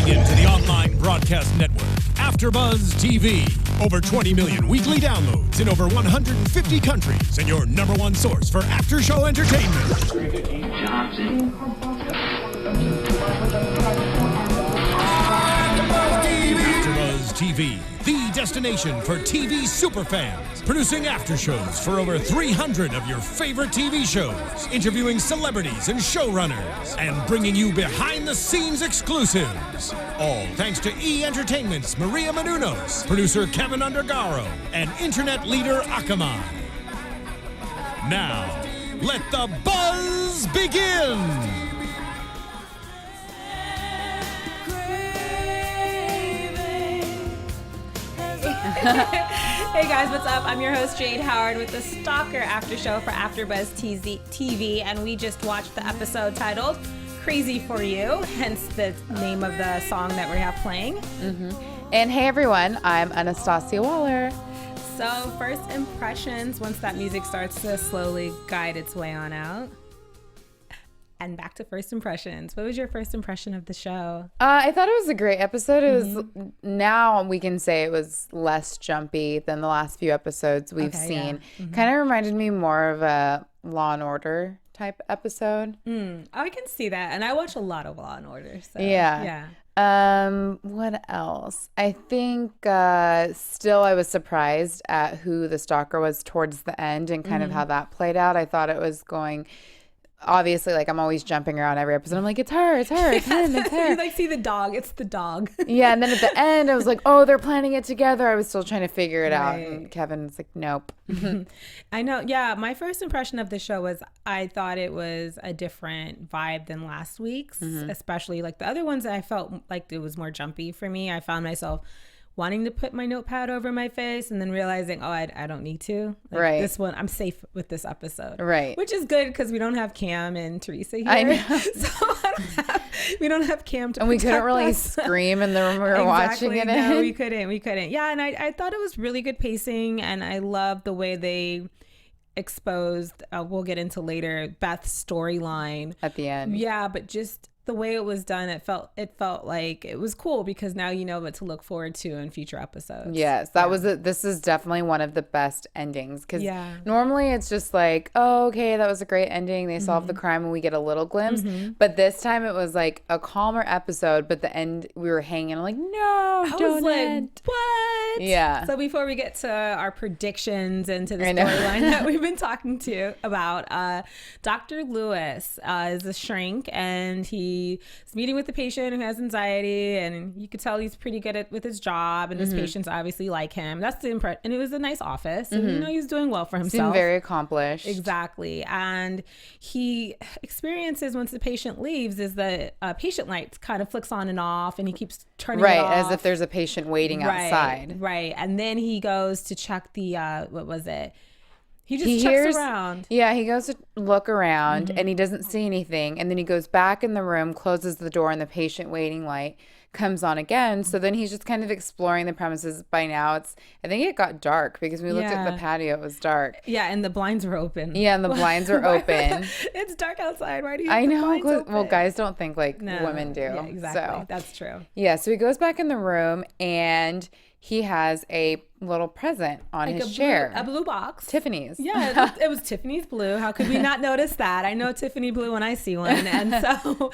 Tuning in to the online broadcast network, AFTERBUZZ TV. Over 20 million weekly downloads in over 150 countries, and your number one source for after-show entertainment. AFTERBUZZ TV, the destination for TV superfans, producing after-shows for over 300 of your favorite TV shows, interviewing celebrities and showrunners, and bringing you behind-the-scenes exclusives. All thanks to E! Entertainment's Maria Menounos, producer Kevin Undergaro, and internet leader Akamai. Now, let the buzz begin! Hey guys, what's up? I'm your host Jade Howard with the Stalker after show for AFTERBUZZ TV, and we just watched the episode titled Crazy for You, hence the name of the song that we have playing. And hey everyone, I'm Anastacia Waller. So first impressions, once that music starts to slowly guide its way on out. And back to first impressions. What was your first impression of the show? I thought it was a great episode. It was, now we can say it was less jumpy than the last few episodes we've seen. Yeah. Kind of reminded me more of a Law and Order type episode. I can see that. And I watch a lot of Law and Order. So, yeah. What else? I think still I was surprised at who the stalker was towards the end and kind of how that played out. I thought it was going... Obviously, like, I'm always jumping around every episode. I'm like, it's her, it's him, it's her. You like see the dog, it's the dog. Yeah, and then at the end, I was like, oh, they're planning it together. I was still trying to figure it out. And Kevin's like, nope. I know. Yeah, my first impression of the show was I thought it was a different vibe than last week's, especially like the other ones. I felt like it was more jumpy for me. I found myself wanting to put my notepad over my face and then realizing, oh, I don't need to. Like, right. This one, I'm safe with this episode. Right. Which is good because we don't have Cam and Teresa here. I know. So we don't have Cam to protect us. And we couldn't really scream in the room we were watching it in. No, we couldn't. Yeah, and I thought it was really good pacing, and I love the way they exposed, we'll get into later, Beth's storyline. At the end. Yeah, but just... the way it was done, it felt like it was cool because now you know what to look forward to in future episodes. Yes, this is definitely one of the best endings because normally it's just like, oh, okay, that was a great ending. They solved the crime and we get a little glimpse. But this time it was like a calmer episode, but the end we were hanging like, no, don't end. What? Yeah. So before we get to our predictions and to the storyline that we've been talking about, Dr. Lewis is a shrink and he's meeting with the patient who has anxiety, and you could tell he's pretty good with his job, and his patients obviously like him. That's the impression. And it was a nice office, and you know he's doing well for himself. Seemed very accomplished. Exactly. And he experiences once the patient leaves is the patient light kind of flicks on and off, and he keeps turning it off. Right, as if there's a patient waiting outside. Right. And then he goes to check the what was it? He checks around. Yeah, he goes to look around and he doesn't see anything. And then he goes back in the room, closes the door, and the patient waiting light comes on again. So then he's just kind of exploring the premises. By now, I think it got dark because when we looked at the patio, it was dark. Yeah, and the blinds were open. Yeah, and the blinds were open. It's dark outside. Why do you have the blinds open? Well, guys don't think like women do. Yeah, exactly. So. That's true. Yeah, so he goes back in the room and he has a little present on his chair. A blue box. Tiffany's. Yeah, it was Tiffany's blue. How could we not notice that? I know Tiffany blue when I see one. And so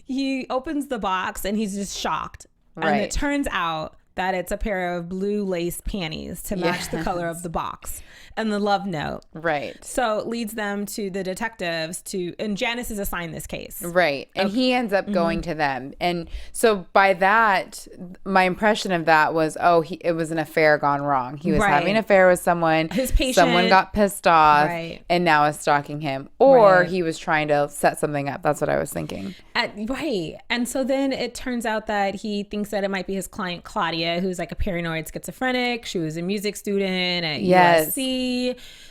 he opens the box and he's just shocked. Right. And it turns out that it's a pair of blue lace panties to match the color of the box and the love note. Right. So it leads them to the detectives and Janice is assigned this case. Right. And he ends up going to them. And so by that, my impression of that was, it was an affair gone wrong. He was having an affair with someone. His patient. Someone got pissed off and now is stalking him. Or he was trying to set something up. That's what I was thinking. Right. And so then it turns out that he thinks that it might be his client, Claudia, who's like a paranoid schizophrenic. She was a music student at USC.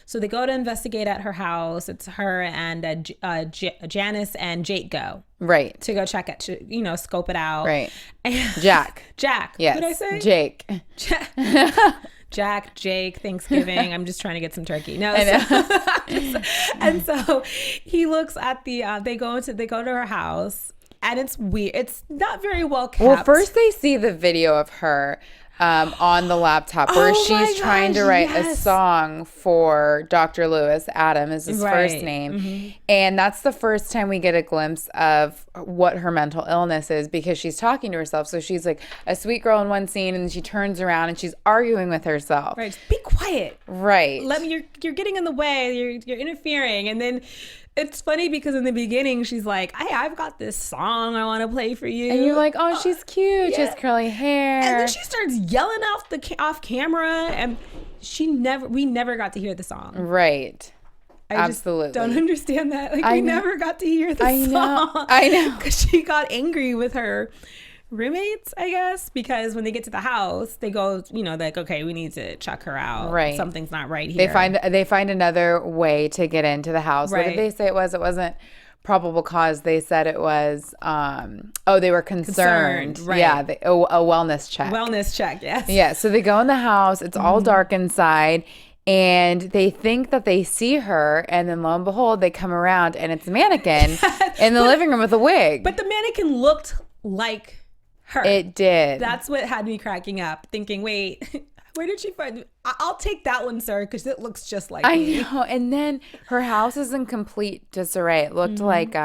So they go to investigate at her house. It's her and Janice and Jake go. Right. To go check it, scope it out. Right. And Jack. Yes. What did I say? Jake. Jack, Jake, Thanksgiving. I'm just trying to get some turkey. No. I know. And so he looks at they go to her house. And it's weird. It's not very well kept. Well, first they see the video of her on the laptop where she's trying to write a song for Dr. Lewis. Adam is his first name. And that's the first time we get a glimpse of what her mental illness is, because she's talking to herself. So she's like a sweet girl in one scene, and then she turns around and she's arguing with herself. Right. Be quiet. Right. Let me. You're getting in the way. You're interfering. And then it's funny because in the beginning she's like, "Hey, I've got this song I want to play for you," and you're like, "Oh, she's cute. She has curly hair." And then she starts yelling off camera, and we never got to hear the song. Right. Absolutely. Just don't understand that. Like, we never got to hear the song. I know. Because she got angry with her roommates, I guess, because when they get to the house, they go, like, okay, we need to check her out. Right. Something's not right here. They find another way to get into the house. Right. What did they say it was? It wasn't probable cause. They said it was, they were concerned. Right. Yeah, a wellness check. Wellness check, yes. Yeah, so they go in the house. It's all dark inside. And they think that they see her, and then lo and behold, they come around, and it's a mannequin in the living room with a wig. But the mannequin looked like her. It did. That's what had me cracking up, thinking, wait, where did she find? I'll take that one, sir, because it looks just like me. I know. And then her house is in complete disarray. It looked like,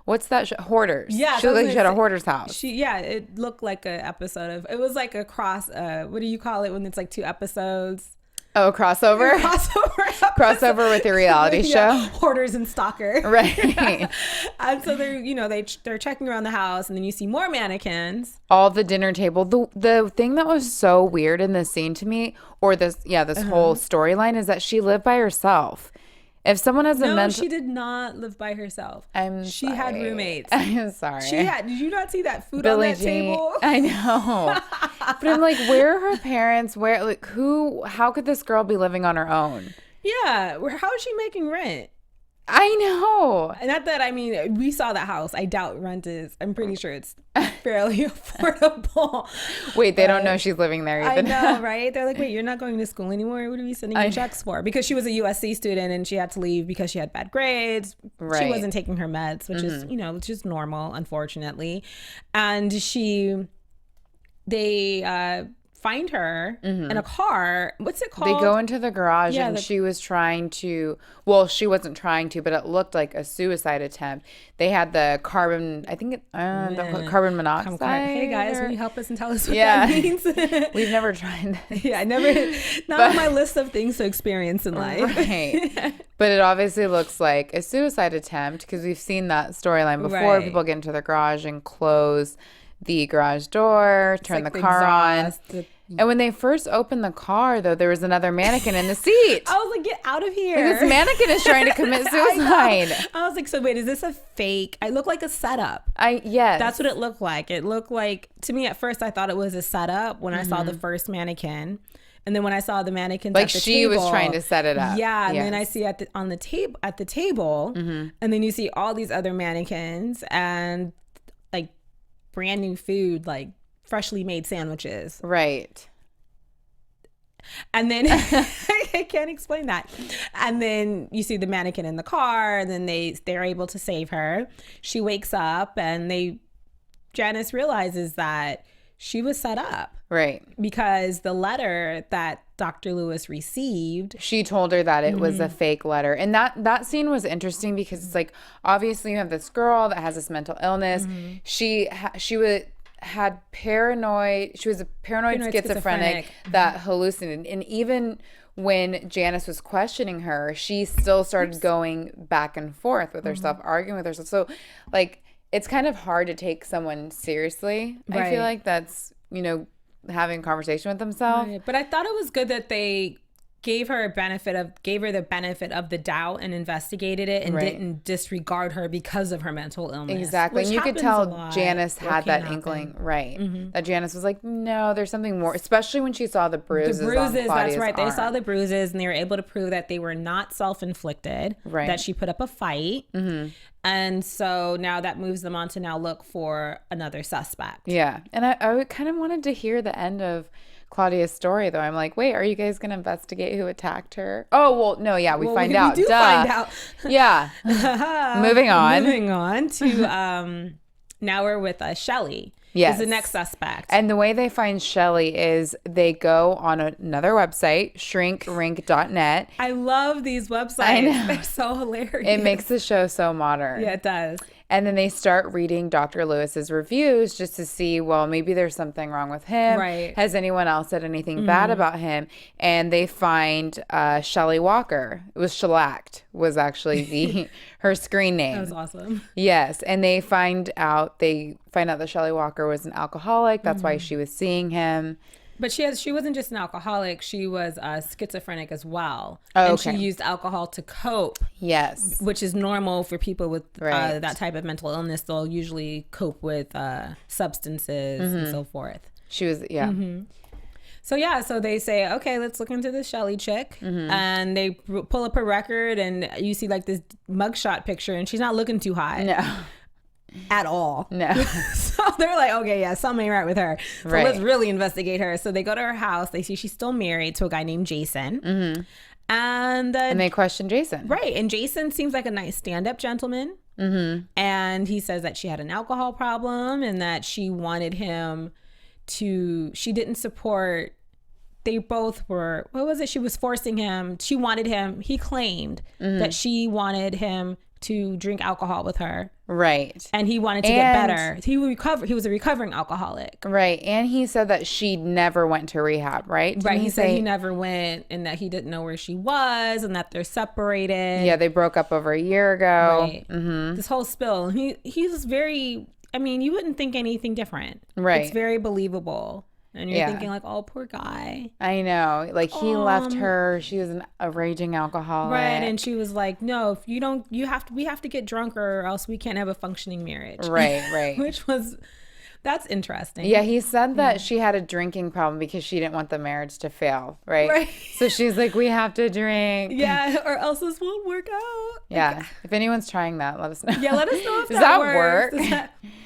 what's that show? Hoarders. Yeah. She looked like she had a hoarder's house. It looked like an episode of, it was like a cross, what do you call it when it's like 2 episodes? Oh, crossover? Crossover with the reality show? Hoarders and Stalker. Right. And so they're checking around the house, and then you see more mannequins. All the dinner table. The thing that was so weird in this scene to me, or this whole storyline, is that she lived by herself. If someone has No, she did not live by herself. She had roommates. I'm sorry. Did you not see that food on that table? I know. But I'm like, where are her parents? How could this girl be living on her own? Yeah. How is she making rent? I know. Not that, we saw that house. I doubt rent is, I'm pretty sure it's fairly affordable. Wait, they don't know she's living there even. I know, right? They're like, wait, you're not going to school anymore? What are we sending you checks for? Because she was a USC student and she had to leave because she had bad grades. Right. She wasn't taking her meds, which is, which is normal, unfortunately. And they find her in a car. What's it called? They go into the garage, and she was trying to, she wasn't trying to, but it looked like a suicide attempt. They had the carbon, the carbon monoxide. Hey guys, will you help us and tell us what that means? We've never tried that. Yeah, not on my list of things to experience in life. Right. But it obviously looks like a suicide attempt, because we've seen that storyline before. Right. People get into the garage and close the garage door, turn the car on. And when they first opened the car, though, there was another mannequin in the seat. I was like, get out of here. Like, this mannequin is trying to commit suicide. I was like, so wait, is this a fake? I look like a setup. Yes. That's what it looked like. It looked like, to me at first, I thought it was a setup when I saw the first mannequin. And then when I saw the mannequins at the table. Like she was trying to set it up. Yeah. And then I see at the table, and then you see all these other mannequins and like brand new food, like freshly made sandwiches. Right. And then I can't explain that. And then you see the mannequin in the car, and then they're able to save her. She wakes up, and Janice realizes that she was set up. Right. Because the letter that Dr. Lewis received, she told her that it was a fake letter. And that scene was interesting because it's like, obviously you have this girl that has this mental illness. She was a paranoid schizophrenic that hallucinated. And even when Janice was questioning her, she still started going back and forth with herself, arguing with herself. So like, it's kind of hard to take someone seriously. Right. I feel like that's, having a conversation with themselves. Right. But I thought it was good that they gave her the benefit of the doubt and investigated it and didn't disregard her because of her mental illness. Exactly. And you could tell Janice had that inkling, right? That Janice was like, no, there's something more, especially when she saw the bruises. The bruises, on that's right. They saw the bruises, and they were able to prove that they were not self-inflicted, that she put up a fight. And so now that moves them on to now look for another suspect. Yeah. And I kind of wanted to hear the end of Claudia's story, though. I'm like, wait, are you guys going to investigate who attacked her? Oh, well, no, yeah, we find out. We do find out. Yeah. Moving on to now we're with Shelly. Yes. Is the next suspect. And the way they find Shelly is they go on another website, shrinkrink.net. I love these websites. I know. They're so hilarious. It makes the show so modern. Yeah, it does. And then they start reading Dr. Lewis's reviews just to see, well, maybe there's something wrong with him. Right. Has anyone else said anything bad about him? And they find Shelly Walker. It was Shellacked was actually her screen name. That was awesome. Yes. And they find out that Shelly Walker was an alcoholic. That's why she was seeing him. But she wasn't just an alcoholic. She was schizophrenic as well. Oh, and okay. she used alcohol to cope. Yes. Which is normal for people with Right. that type of mental illness. They'll usually cope with substances and so forth. She was, yeah. So they say, okay, let's look into this Shelly chick. And they pull up her record and you see like this mugshot picture and she's not looking too high. No. At all. No. So they're like, okay, yeah, something ain't right with her. So Right. let's really investigate her. So they go to her house. They see she's still married to a guy named Jason. And they question Jason. right. And Jason seems like a nice stand-up gentleman. And he says that she had an alcohol problem and that she wanted him to, she didn't support, they both were, what was it? She was forcing him. She wanted him, he claimed that she wanted him to drink alcohol with her. Right. And he wanted to get better. He was a recovering alcoholic. Right. And he said that she never went to rehab, right? Right. He said he never went and that he didn't know where she was and that they're separated. Yeah, they broke up over a year ago. Right. This whole spill. He was very, I mean, you wouldn't think anything different. Right. It's very believable. And you're thinking like, oh, poor guy. I know. Like he left her. She was a raging alcoholic. Right. And she was like, no, if you don't, we have to get drunker or else we can't have a functioning marriage. Right, right. That's interesting. Yeah, he said that she had a drinking problem because she didn't want the marriage to fail, right? Right. So she's like, we have to drink. Yeah, or else this won't work out. Yeah. If anyone's trying that, let us know. Yeah, let us know if Does that work? works.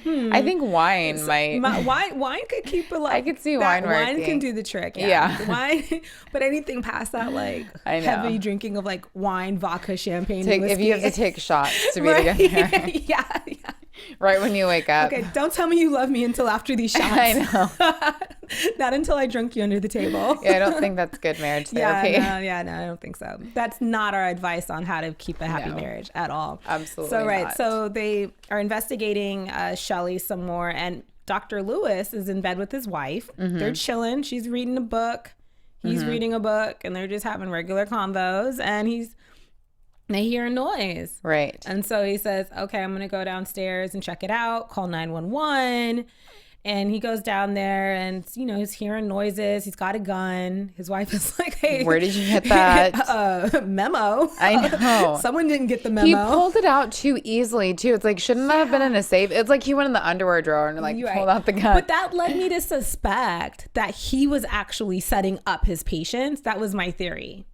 I think wine might. Wine could keep it like. I could see wine working. Wine can do the trick. Yeah. Wine, but anything past that, like I know. heavy drinking of like wine, vodka, champagne, and If you have to whiskey. take shots to be Right. together. Yeah. Right when you wake up. Okay, don't tell me you love me until after these shots. I know. Not until I drunk you under the table. Yeah, I don't think that's good marriage therapy. No, I don't think so. That's not our advice on how to keep a happy marriage at all. Absolutely So, right. not. So they are investigating Shelly some more, and Dr. Lewis is in bed with his wife. They're chilling. She's reading a book. He's reading a book, and they're just having regular convos, and they hear a noise. Right. And so he says, okay, I'm going to go downstairs and check it out, call 911. And he goes down there and, he's hearing noises. He's got a gun. His wife is like, hey. Where did you get that? Memo. I know. Someone didn't get the memo. He pulled it out too easily, too. It's like, shouldn't that have been in a safe? It's like he went in the underwear drawer and pulled out the gun. But that led me to suspect that he was actually setting up his patients. That was my theory.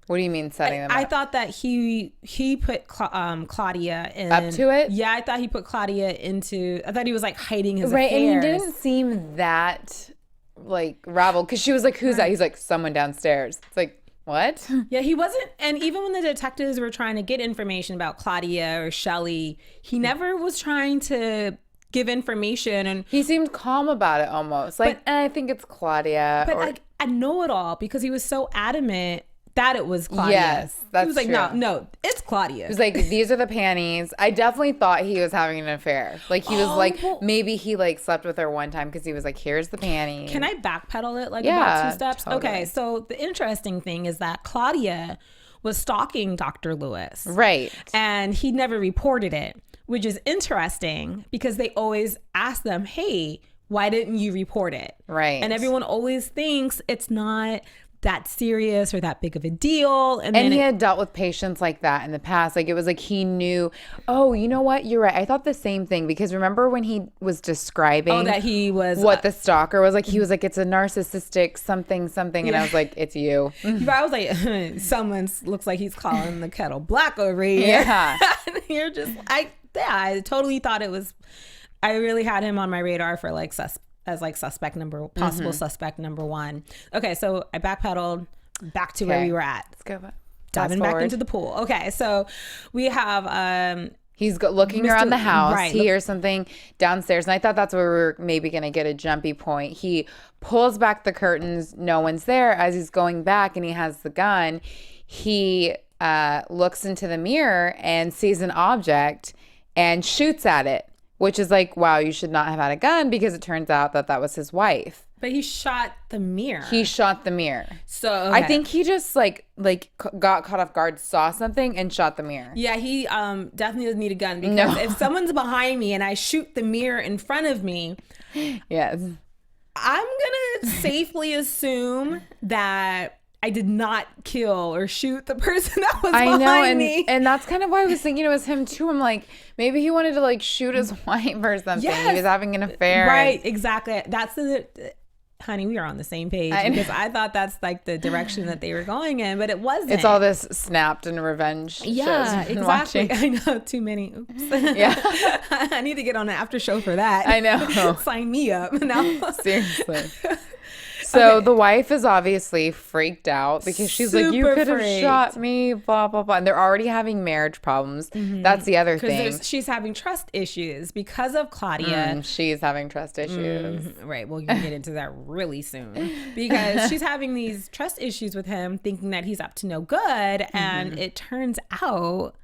What do you mean setting them up? I thought that he put Claudia in. Up to it? Yeah, I thought he put Claudia into. I thought he was like hiding his right, affairs. and he didn't seem that rabbled because she was like, "Who's that?" He's like, "Someone downstairs." It's like, what? Yeah, he wasn't. And even when the detectives were trying to get information about Claudia or Shelly, he never was trying to give information. And he seemed calm about it, almost like, I think it's Claudia. But I know it all because he was so adamant that it was Claudia. Yes, that's He was like, true. no, it's Claudia. He was like, these are the panties. I definitely thought he was having an affair. Like he was maybe he slept with her one time because he was like, here's the panties. Can I backpedal it about 2 steps? Totally. Okay, so the interesting thing is that Claudia was stalking Dr. Lewis. Right. And he never reported it, which is interesting because they always ask them, hey, why didn't you report it? Right. And everyone always thinks it's not that serious or that big of a deal. And he had dealt with patients like that in the past. Like it was like he knew, oh, you know what? You're right. I thought the same thing because remember when he was describing that he was what the stalker was like, he was like, it's a narcissistic something. And I was like, it's you. I was like, someone looks like he's calling the kettle black over here. Yeah. And you're just, I totally thought it was, I really had him on my radar for possible suspect number one. Okay, so I backpedaled back to where we were at. Let's go. Diving back into the pool. Okay, so we have He's looking around the house. Right. He hears something downstairs. And I thought that's where we were maybe going to get a jumpy point. He pulls back the curtains. No one's there. As he's going back and he has the gun, he looks into the mirror and sees an object and shoots at it, which is like, wow, you should not have had a gun, because it turns out that that was his wife. But he shot the mirror. He shot the mirror. So okay. I think he just like got caught off guard, saw something, and shot the mirror. Yeah, he definitely doesn't need a gun, because if someone's behind me and I shoot the mirror in front of me, yes, I'm gonna safely assume that I did not kill or shoot the person that was behind me. And that's kind of why I was thinking it was him too. I'm like, maybe he wanted to like shoot his wife or something. Yes. He was having an affair. Right, exactly. That's honey, we are on the same page, because I thought that's like the direction that they were going in, but it wasn't. It's all this Snapped and revenge shows. Exactly. Watching. I know, too many. Oops. Yeah. I need to get on an after show for that. I know. Sign me up. No. Seriously. So the wife is obviously freaked out, because she's like, you could have shot me, blah, blah, blah. And they're already having marriage problems. Mm-hmm. That's the other thing. She's having trust issues because of Claudia. She's having trust issues. Right. Well, you can get into that really soon, because she's having these trust issues with him, thinking that he's up to no good. And it turns out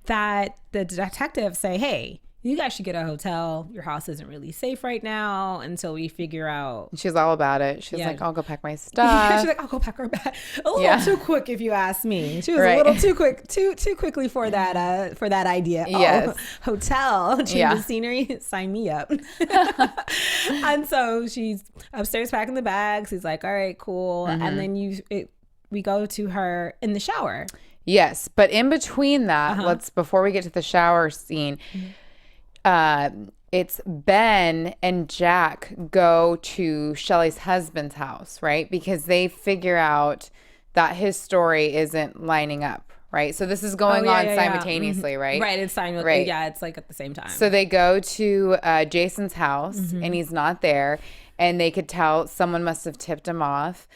that the detectives say, hey, you guys should get a hotel. Your house isn't really safe right now until we figure out. She's all about it. She's like, I'll go pack my stuff. She's like, I'll go pack her bag. A little too quick, if you ask me. She was a little too quick, too quickly for that idea. Yes. Hotel, change of scenery, sign me up. And so she's upstairs packing the bags. He's like, all right, cool. And then we go to her in the shower. Yes, but in between that, before we get to the shower scene. It's Ben and Jack go to Shelley's husband's house, right? Because they figure out that his story isn't lining up, right? So this is going on simultaneously, right? Right, it's simultaneously. Right. Yeah, it's like at the same time. So they go to Jason's house, and he's not there, and they could tell someone must have tipped him off.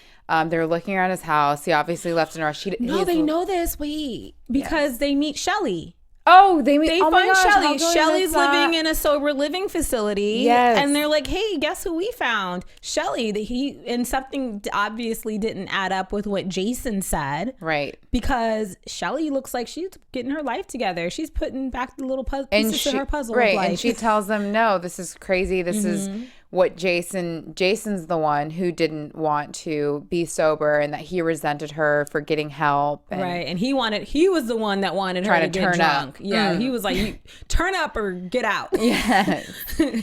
They're looking around his house. He obviously left in a rush. They know this. Wait, because they meet Shelley. Oh, they find Shelley. Shelley's living in a sober living facility. Yes. And they're like, hey, guess who we found? Shelley. And something obviously didn't add up with what Jason said. Right. Because Shelley looks like she's getting her life together. She's putting back the little pieces to her puzzle. Right. Of life. And she tells them, no, this is crazy. This is what Jason's the one who didn't want to be sober, and that he resented her for getting help. Right. And he was the one that wanted her to get turn drunk. Up. Yeah. He was like, you turn up or get out. Yes.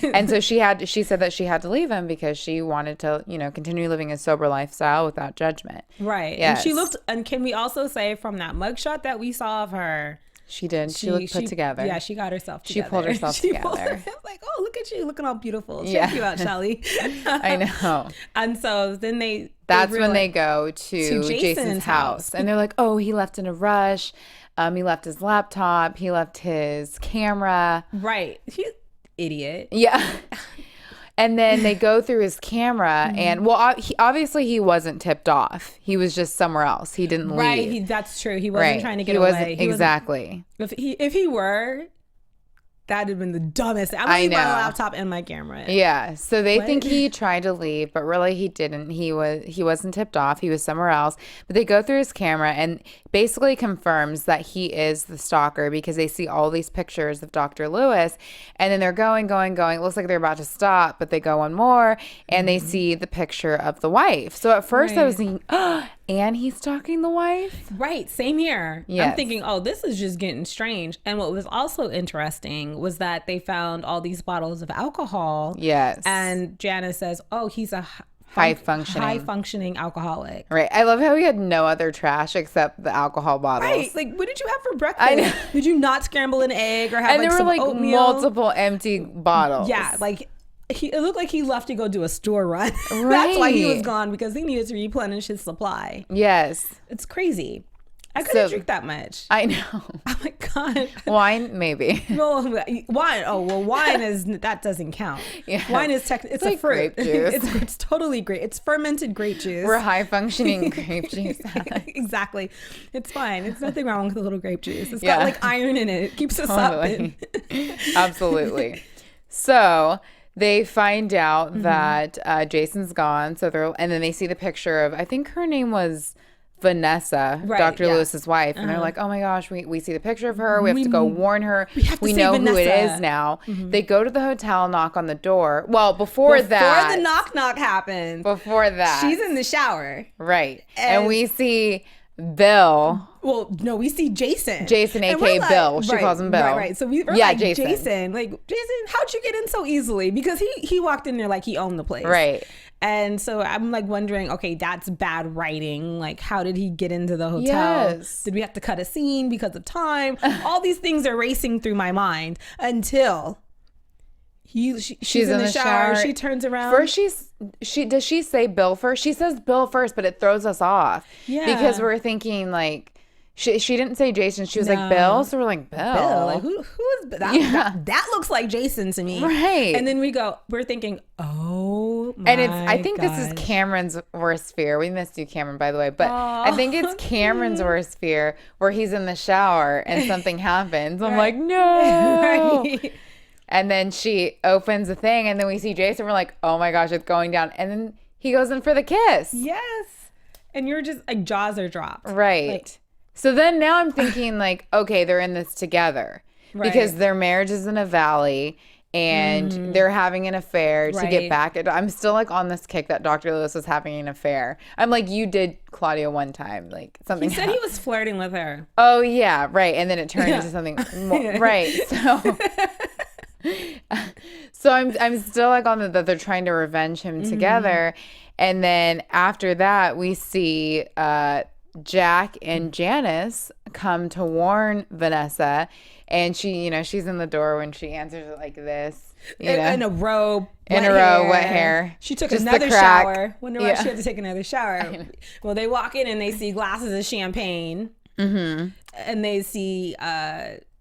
And so she said that she had to leave him because she wanted to, continue living a sober lifestyle without judgment. Right. Yes. And can we also say from that mugshot that we saw of her, she did. She looked put together. Yeah, she got herself together. She pulled herself together. Like, oh, look at you, looking all beautiful. Check you out, Shelley. I know. And so then that's when they go to Jason's house. And they're like, oh, he left in a rush. He left his laptop. He left his camera. Right. He's idiot. Yeah. And then they go through his camera, and obviously he wasn't tipped off. He was just somewhere else. He didn't leave. Right, that's true. He wasn't trying to get away. Exactly. If he were, that'd have been the dumbest. I'm leaving my laptop and my camera. Yeah. So they think he tried to leave, but really he didn't. He wasn't tipped off. He was somewhere else. But they go through his camera and basically confirms that he is the stalker, because they see all these pictures of Dr. Lewis, and then they're going. It looks like they're about to stop, but they go one more, and they see the picture of the wife. So at first I was thinking, oh, and he's stalking the wife? Right. Same here. Yes. I'm thinking, oh, this is just getting strange. And what was also interesting was that they found all these bottles of alcohol. Yes. And Janice says, oh, he's a high functioning alcoholic. Right. I love how he had no other trash except the alcohol bottles. Right. Like, what did you have for breakfast? I know. Did you not scramble an egg or have some oatmeal? And there were multiple empty bottles. Yeah. Like, it looked like he left to go do a store run. Right. That's why he was gone, because he needed to replenish his supply. Yes. It's crazy. I couldn't drink that much. I know. Oh my God. Wine, maybe. Well, wine. Oh, well, wine is, that doesn't count. Yeah. Wine is it's like a fruit. Grape juice. It's totally great. It's fermented grape juice. We're high functioning grape juice. Exactly. It's fine. It's nothing wrong with a little grape juice. It's got like iron in it. It keeps us up. Absolutely. So they find out that Jason's gone. So and then they see the picture of, I think her name was Vanessa, right, Dr. Lewis's wife. And they're like, oh my gosh, we see the picture of her. We have to go warn her. We know Vanessa. Who it is now. They go to the hotel, knock on the door. Well, before that. Before the knock happens. Before that. She's in the shower. Right. And we see Bill. Well, no, we see Jason. Jason, a.k.a. Bill. She calls him Bill. Right. So we're Jason. Like, Jason, how'd you get in so easily? Because he walked in there like he owned the place. Right. And so I'm like wondering, okay, that's bad writing. Like, how did he get into the hotel? Yes. Did we have to cut a scene because of time? All these things are racing through my mind until she's in the shower. She turns around. First, does she say Bill first? She says Bill first, but it throws us off. Yeah. Because we're thinking like, she didn't say Jason. She was like Bill. So we're like, Bill. Like, who is that? That looks like Jason to me. Right. And then we're thinking, oh my And I think this is Cameron's worst fear. We missed you, Cameron, by the way. But I think it's Cameron's worst fear where he's in the shower and something happens. I'm like, no. Right. And then she opens the thing and then we see Jason. We're like, oh my gosh, it's going down. And then he goes in for the kiss. Yes. And you're just like, jaws are dropped. Right. Like, so then now I'm thinking like, okay, they're in this together because their marriage is in a valley and they're having an affair to get back at. I'm still like on this kick that Dr. Lewis was having an affair. I'm like, you did Claudia one time, like something. He said he was flirting with her. Oh yeah, right. And then it turned into something more, right. So I'm still like on that they're trying to revenge him together. And then after that, we see Jack and Janice come to warn Vanessa, and she's in the door when she answers it like this, in a robe, wet hair. She took another shower. Wonder why she had to take another shower. Well, they walk in and they see glasses of champagne, and they see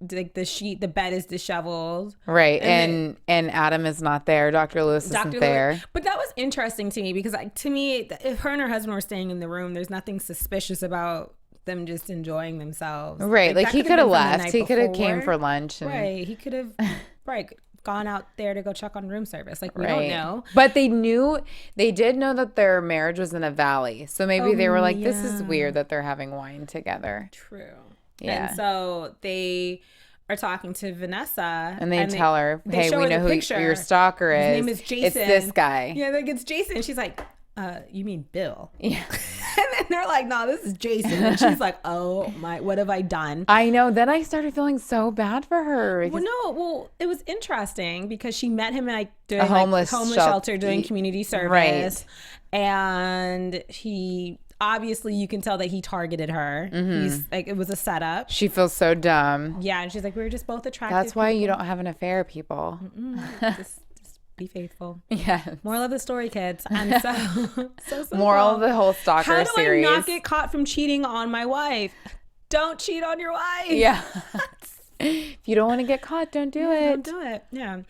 like the bed is disheveled, right, and Adam is not there. Dr. Lewis isn't there. But that was interesting to me because to me, if her and her husband were staying in the room, there's nothing suspicious about them just enjoying themselves, right? Like he could have left. He could have came for lunch, right? He could have gone out there to go check on room service. Like we don't know, but they did know that their marriage was in a valley, so maybe they were like, this is weird that they're having wine together. True. Yeah. And so they are talking to Vanessa. And they tell her, hey, we know who your stalker is. His name is Jason. It's this guy. Yeah, like it's Jason. She's like, you mean Bill? Yeah. And then they're like, no, this is Jason. And she's like, oh my, what have I done? I know. Then I started feeling so bad for her. Well, it was interesting because she met him like doing a homeless shelter doing community service. Right. And he... Obviously, you can tell that he targeted her. He's like, it was a setup. She feels so dumb. Yeah, and she's like, we were just both attractive. That's why you don't have an affair, people. Just be faithful. Yeah. Moral of the story, kids. And so moral of the whole stalker series. How do I not get caught from cheating on my wife? Don't cheat on your wife. Yeah. If you don't want to get caught, don't do it. Don't do it. Yeah.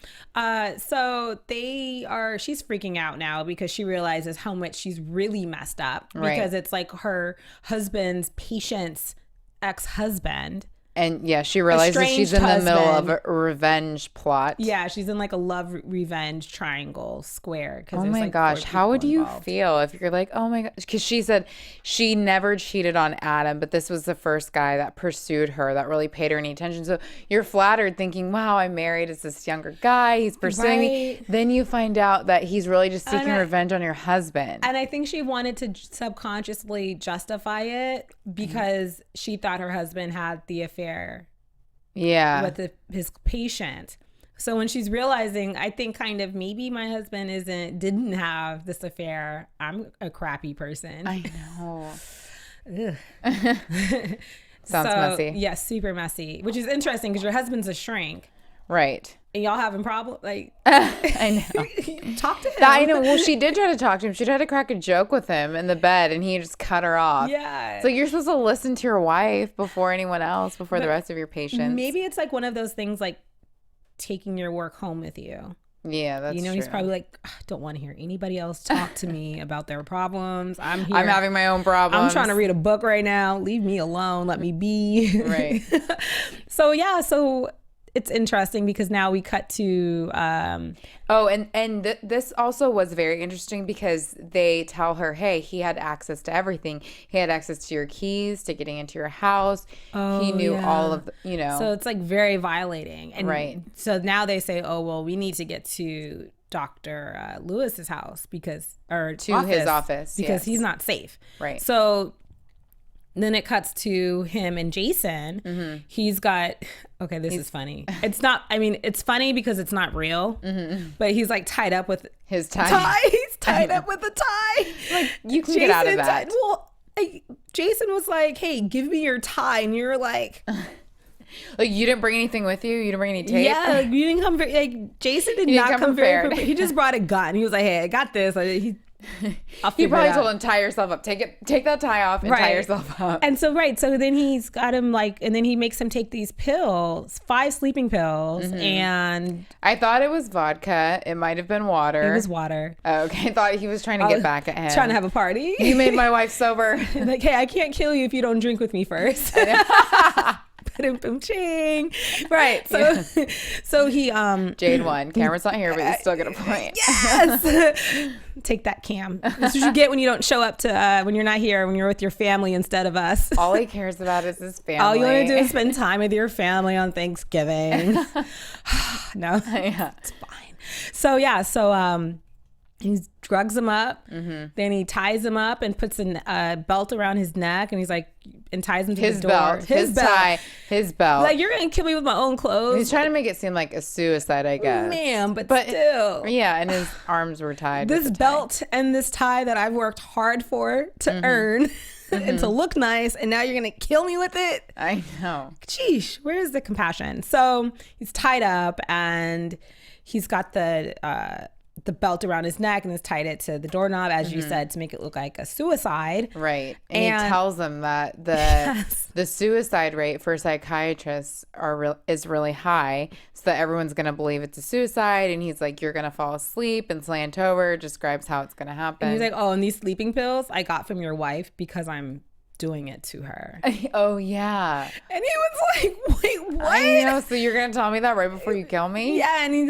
So she's freaking out now because she realizes how much she's really messed up because it's like her husband's patient's ex-husband. And yeah, she realizes she's in the middle of a revenge plot. Yeah, she's in like a love revenge triangle square. Oh my gosh, how would you feel if you're like, oh my gosh? Because she said she never cheated on Adam, but this was the first guy that pursued her, that really paid her any attention. So you're flattered thinking, wow, I'm married. It's this younger guy. He's pursuing me. Then you find out that he's really just seeking revenge on your husband. And I think she wanted to subconsciously justify it because she thought her husband had the affair with his patient. So when she's realizing, I think kind of maybe my husband didn't have this affair, I'm a crappy person. I know. Sounds messy. Yeah, super messy, which is interesting because your husband's a shrink. Right. And y'all having problems? Like, I know. Talk to him. I know. Well, she did try to talk to him. She tried to crack a joke with him in the bed, and he just cut her off. Yeah. So you're supposed to listen to your wife before anyone else, before the rest of your patients. Maybe it's like one of those things like taking your work home with you. Yeah, that's true. He's probably like, I don't want to hear anybody else talk to me about their problems. I'm here. I'm having my own problems. I'm trying to read a book right now. Leave me alone. Let me be. Right. So it's interesting because now we cut to this also was very interesting because they tell her, hey, he had access to everything. He had access to your keys, to getting into your house. He knew all of so it's like very violating. And right. So now they say, oh well, we need to get to Dr. Lewis's house his office because he's not safe. Right. So then it cuts to him and Jason. Mm-hmm. He's got, this is funny. It's not, it's funny because it's not real, but he's like tied up with his tie. He's tied up with a tie. Like, you can get out of that. Jason was like, hey, give me your tie. And you're like... Like, you didn't bring anything with you? You didn't bring any tape? Yeah, you didn't come Jason did not come very prepared. He just brought a gun. He was like, hey, I got this. He probably told him, tie yourself up. Take that tie off and tie yourself up. And so then he's got him and then he makes him take these pills, 5 sleeping pills, and I thought it was vodka. It might have been water. It was water. Oh, okay. I thouing he was trying to get back at him. Trying to have a party. You made my wife sober. Like, hey, I can't kill you if you don't drink with me first. Boom, ching. Right. So he Jade won. Camera's not here, but you still get a point. Yes. Take that, Cam. That's what you get when you don't show up to when you're not here, when you're with your family instead of us. All he cares about is his family. All you want to do is spend time with your family on Thanksgiving. No. Yeah. It's fine. So he drugs him up, then he ties him up and puts a belt around his neck, and he's like, and ties him to the door. His tie, his belt. Like, you're gonna kill me with my own clothes. He's trying to make it seem like a suicide, I guess. Ma'am, but still. Yeah, and his arms were tied. This belt and this tie that I've worked hard for to earn and to look nice, and now you're gonna kill me with it? I know. Sheesh, where is the compassion? So he's tied up, and he's got the belt around his neck and has tied it to the doorknob, as you said, to make it look like a suicide. Right. And he tells them that the suicide rate for psychiatrists is really high, so that everyone's going to believe it's a suicide. And he's like, you're going to fall asleep and slant over, describes how it's going to happen. And he's like, oh, and these sleeping pills I got from your wife because I'm doing it to her. Oh, yeah. And he was like, wait, what? I know. So you're going to tell me that right before you kill me? Yeah. And he's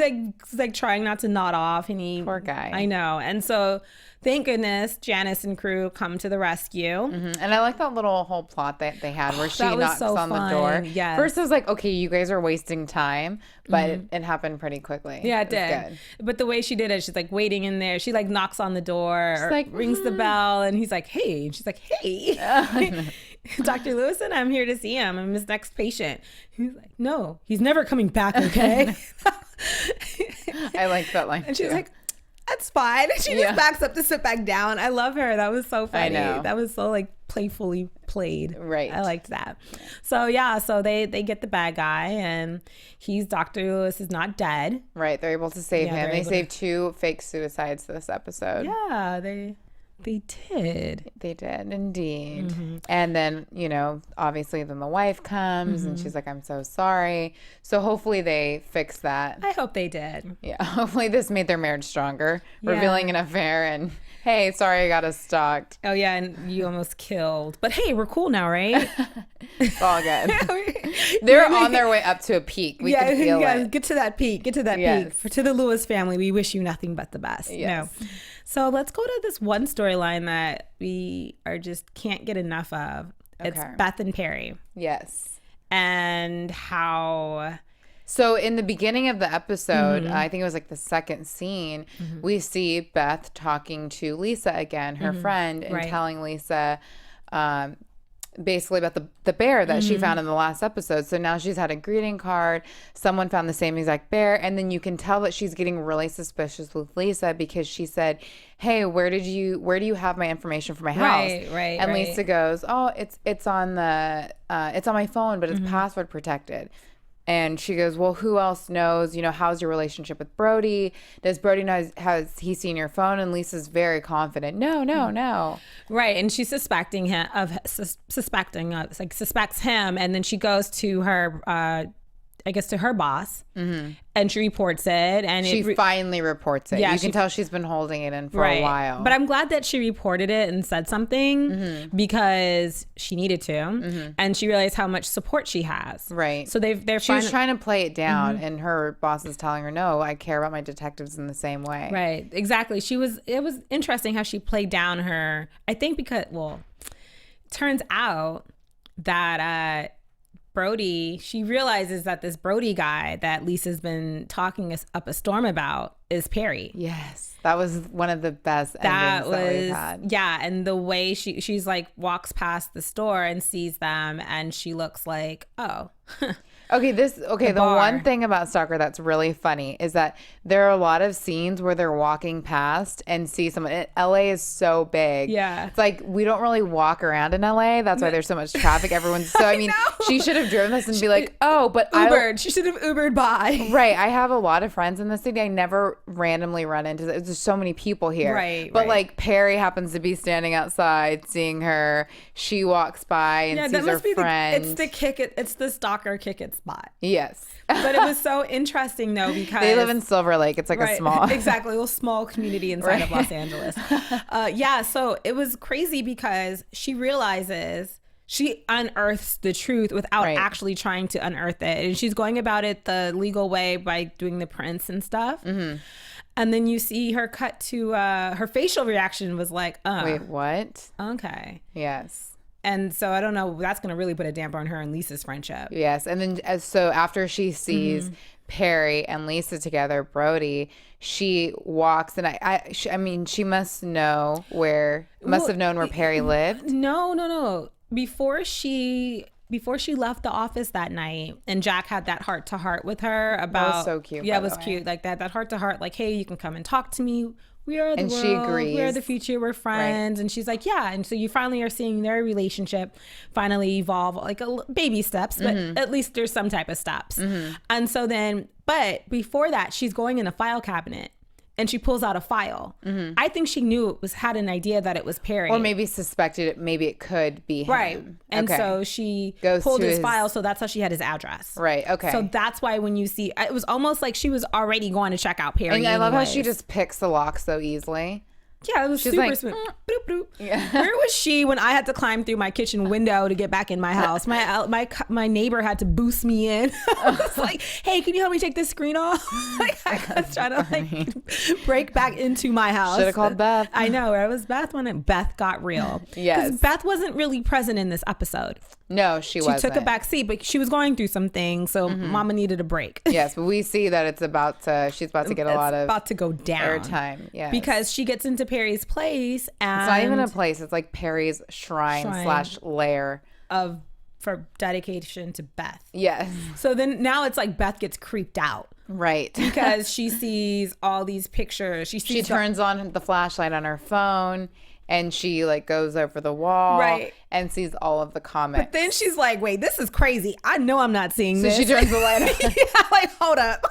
like trying not to nod off. And poor guy. I know. And so thank goodness Janice and crew come to the rescue. And I like that little whole plot that they had where she knocks on the door. Yes. First I was like, okay, you guys are wasting time, but it happened pretty quickly. Yeah, it did. Good. But the way she did it, she's like waiting in there. She like knocks on the door, she's like, rings the bell, and he's like, hey. And she's like, hey. Dr. Lewison, I'm here to see him. I'm his next patient. He's like, no, he's never coming back, okay? I like that line. And she's like, that's fine. And she just backs up to sit back down. I love her. That was so funny. I know. That was so like playfully played. Right. I liked that. So they get the bad guy, and Dr. Lewis is not dead. Right. They're able to save him. They saved 2 fake suicides this episode. Yeah, they did. They did, indeed. And then, obviously then the wife comes and she's like, I'm so sorry. So hopefully they fix that. I hope they did. Yeah. Hopefully this made their marriage stronger. Yeah. Revealing an affair and, hey, sorry I got us stalked. Oh, yeah. And you almost killed. But hey, we're cool now, right? It's all good. They're on their way up to a peak. We can feel it. Get to that peak. Get to that peak. To the Lewis family, we wish you nothing but the best. Yes. No. So let's go to this one storyline that we can't get enough of. Okay. It's Beth and Perry. Yes. And how... So in the beginning of the episode, I think it was like the second scene, we see Beth talking to Lisa again, her friend, and telling Lisa basically about the bear that she found in the last episode. So now she's had a greeting card. Someone found the same exact bear. And then you can tell that she's getting really suspicious with Lisa because she said, hey, where do you have my information for my house? Right. And Lisa goes, oh, it's on my phone, but it's password protected. And she goes, well, who else knows? You know, how's your relationship with Brody? Does Brody know, has he seen your phone? And Lisa's very confident. No. Right. And she's suspects him. And then she goes to her, to her boss, and she reports it. And she finally reports it. Yeah, you can tell she's been holding it in for a while. But I'm glad that she reported it and said something because she needed to, and she realized how much support she has. Right. So she was trying to play it down, and her boss is telling her, "No, I care about my detectives in the same way." Right. Exactly. It was interesting how she played down her. I think because turns out that. Brody, she realizes that this Brody guy that Lisa's been talking up a storm about is Perry. Yes. That was one of the best endings that we've had. Yeah, and the way she's like walks past the store and sees them and she looks like, oh. The one thing about Stalker that's really funny is that there are a lot of scenes where they're walking past and see someone. LA is so big. Yeah. It's like we don't really walk around in LA. That's why there's so much traffic. Everyone's so, I mean, she should have driven this and be like, oh, but she should have Ubered by. Right. I have a lot of friends in the city. I never randomly run into this. There's so many people here. Right. But like Perry happens to be standing outside seeing her. She walks by and sees her friend. It's the Stalker kick it spot. Yes. But it was so interesting though because they live in Silver Lake. It's like a small a little small community inside of Los Angeles. So it was crazy because she realizes she unearths the truth without actually trying to unearth it, and she's going about it the legal way by doing the prints and stuff. And then you see her cut to her facial reaction was like, wait, what? Okay. Yes. And so I don't know, that's going to really put a damper on her and Lisa's friendship. Yes. And then so after she sees Perry and Lisa together, Brody, she walks and I mean, she must know have known where Perry lived. No. Before she left the office that night and Jack had that heart to heart with her about, that was so cute. Yeah, it was cute. Like that heart to heart, like, hey, you can come and talk to me. We are the world. She agrees. We are the future. We're friends. Right. And she's like, yeah. And so you finally are seeing their relationship finally evolve, like baby steps, but at least there's some type of steps. And so then, but before that, she's going in a file cabinet and she pulls out a file. I think she knew had an idea that it was Perry. Or maybe suspected it. Maybe it could be him. Right. And so she pulled his file. So that's how she had his address. Right. Okay. So that's why when you see, it was almost like she was already going to check out Perry. And I love how she just picks the lock so easily. Yeah, it was super smooth. Bloop, bloop. Yeah. Where was she when I had to climb through my kitchen window to get back in my house? My neighbor had to boost me in. I was like, hey, can you help me take this screen off? I was trying to break back into my house. Should have called Beth. I know. Where was Beth when Beth got real? Yes. Because Beth wasn't really present in this episode. No, she wasn't. She took a back seat, but she was going through some things, so Mama needed a break. Yes, but we see that she's about to get about to go down. Airtime, yes. Because she gets into Perry's place, and it's not even a place. It's like Perry's shrine / lair for dedication to Beth. Yes. So then now it's like Beth gets creeped out. Right. Because she sees all these pictures. She turns on the flashlight on her phone. And she like goes over the wall and sees all of the comics. But then she's like, wait, this is crazy. I know I'm not seeing this. So she turns the light on. Yeah, like, hold up.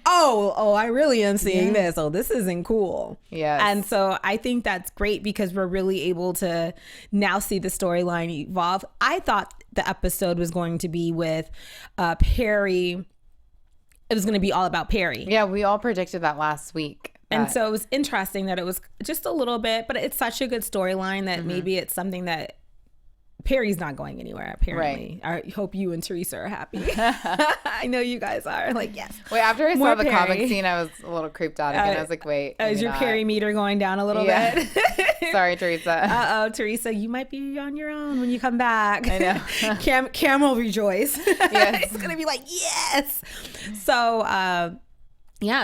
Oh, I really am seeing this. Oh, this isn't cool. Yes. And so I think that's great because we're really able to now see the storyline evolve. I thought the episode was going to be with Perry. It was going to be all about Perry. Yeah, we all predicted that last week. And so it was interesting that it was just a little bit, but it's such a good storyline that maybe it's something that Perry's not going anywhere, apparently. Right. I hope you and Teresa are happy. I know you guys are. Like, yes. Wait, after I saw the comic scene, I was a little creeped out again. I was like, wait. Is your Perry meter going down a little bit? Sorry, Teresa. Uh-oh, Teresa, you might be on your own when you come back. I know. Cam will rejoice. Yes. It's going to be like, yes. So,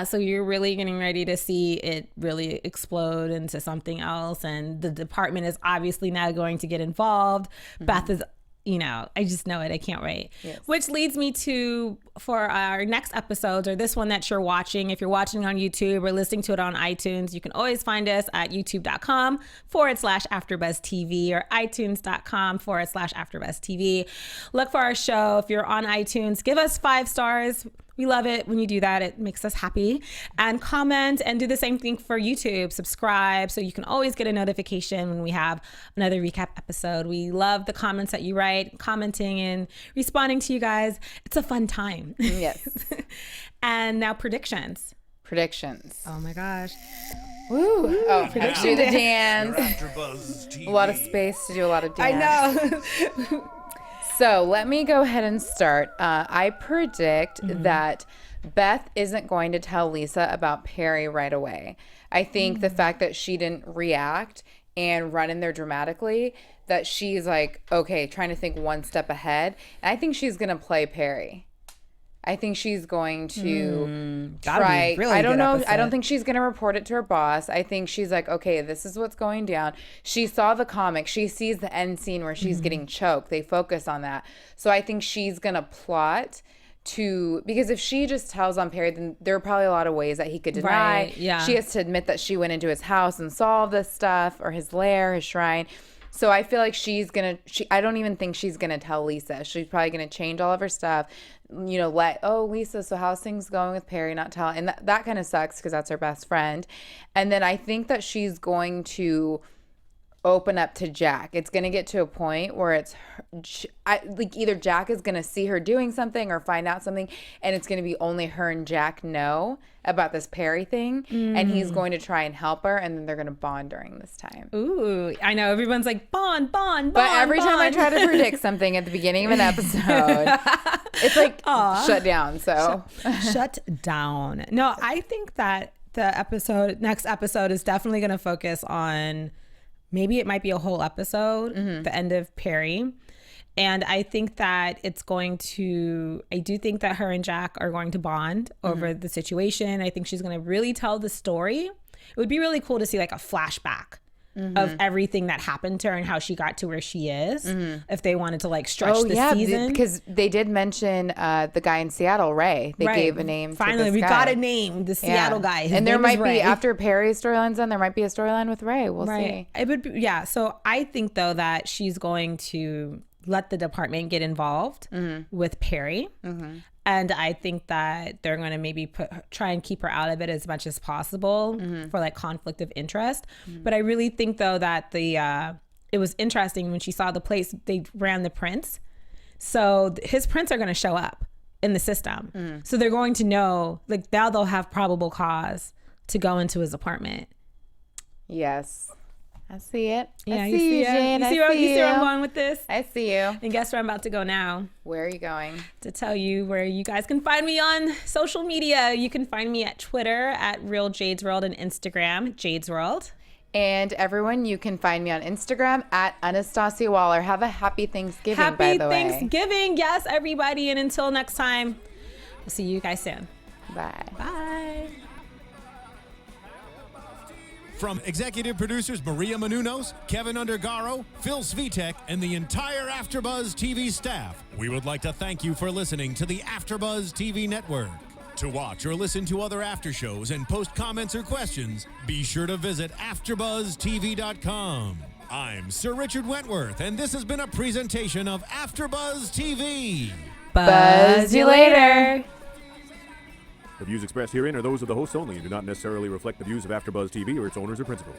so you're really getting ready to see it really explode into something else. And the department is obviously now going to get involved. Beth is I just know it. I can't wait. Yes. Which leads me to, for our next episodes, or this one that you're watching, if you're watching on YouTube or listening to it on iTunes, you can always find us at youtube.com/AfterBuzzTV or iTunes.com/AfterBuzzTV. Look for our show. If you're on iTunes, give us 5 stars. We love it when you do that. It makes us happy. And comment, and do the same thing for YouTube. Subscribe so you can always get a notification when we have another recap episode. We love the comments that you write, commenting and responding to you guys. It's a fun time. Yes. And now predictions. Oh my gosh. Woo. Oh, do the dance. AfterBuzz TV. A lot of space to do a lot of dance. I know. So let me go ahead and start. I predict that Beth isn't going to tell Lisa about Perry right away. I think the fact that she didn't react and run in there dramatically, that she's like, okay, trying to think one step ahead. And I think she's going to play Perry. I think she's going to try. Really I don't know. episode. I don't think she's going to report it to her boss. I think she's like, okay, this is what's going down. She saw the comic. She sees the end scene where she's getting choked. They focus on that. So I think she's going to plot because if she just tells on Perry, then there are probably a lot of ways that he could deny. Right, yeah. She has to admit that she went into his house and saw all this stuff, or his lair, his shrine. So I feel like I don't even think she's going to tell Lisa. She's probably going to change all of her stuff, Lisa, so how's things going with Perry, not tell. And that kind of sucks because that's her best friend. And then I think that she's going to open up to Jack. It's going to get to a point where either Jack is going to see her doing something or find out something, and it's going to be only her and Jack know about this Perry thing, and he's going to try and help her, and then they're going to bond during this time. Ooh, I know everyone's like bond. But every time I try to predict something at the beginning of an episode, it's like shut down. So shut down. No, I think that the next episode is definitely going to focus on, maybe it might be a whole episode, the end of Perry. And I think that I do think that her and Jack are going to bond over the situation. I think she's going to really tell the story. It would be really cool to see like a flashback of everything that happened to her and how she got to where she is, if they wanted to like stretch the season. Because they did mention the guy in Seattle, Ray. They gave a name. Finally, we got a name, the Seattle guy. And there might be, after Perry's storyline's done, there might be a storyline with Ray. We'll see. It would be, so I think though that she's going to let the department get involved with Perry. And I think that they're going to maybe try and keep her out of it as much as possible for like conflict of interest. But I really think though that it was interesting when she saw the place, they ran the prints. So his prints are going to show up in the system. So they're going to know, like now they'll have probable cause to go into his apartment. Yes. I see it. Yeah, I see you, Jade. You see where I'm going with this? I see you. And guess where I'm about to go now? Where are you going? To tell you where you guys can find me on social media. You can find me at Twitter at Real Jade's World and Instagram, Jade's World. And everyone, you can find me on Instagram at Anastacia Waller. Have a happy Thanksgiving, by the way. Happy Thanksgiving. Yes, everybody. And until next time, we'll see you guys soon. Bye. Bye. From executive producers Maria Menounos, Kevin Undergaro, Phil Svitek, and the entire AfterBuzz TV staff, we would like to thank you for listening to the AfterBuzz TV network. To watch or listen to other after shows and post comments or questions, be sure to visit AfterBuzzTV.com. I'm Sir Richard Wentworth, and this has been a presentation of AfterBuzz TV. Buzz you later. The views expressed herein are those of the hosts only and do not necessarily reflect the views of AfterBuzz TV or its owners or principals.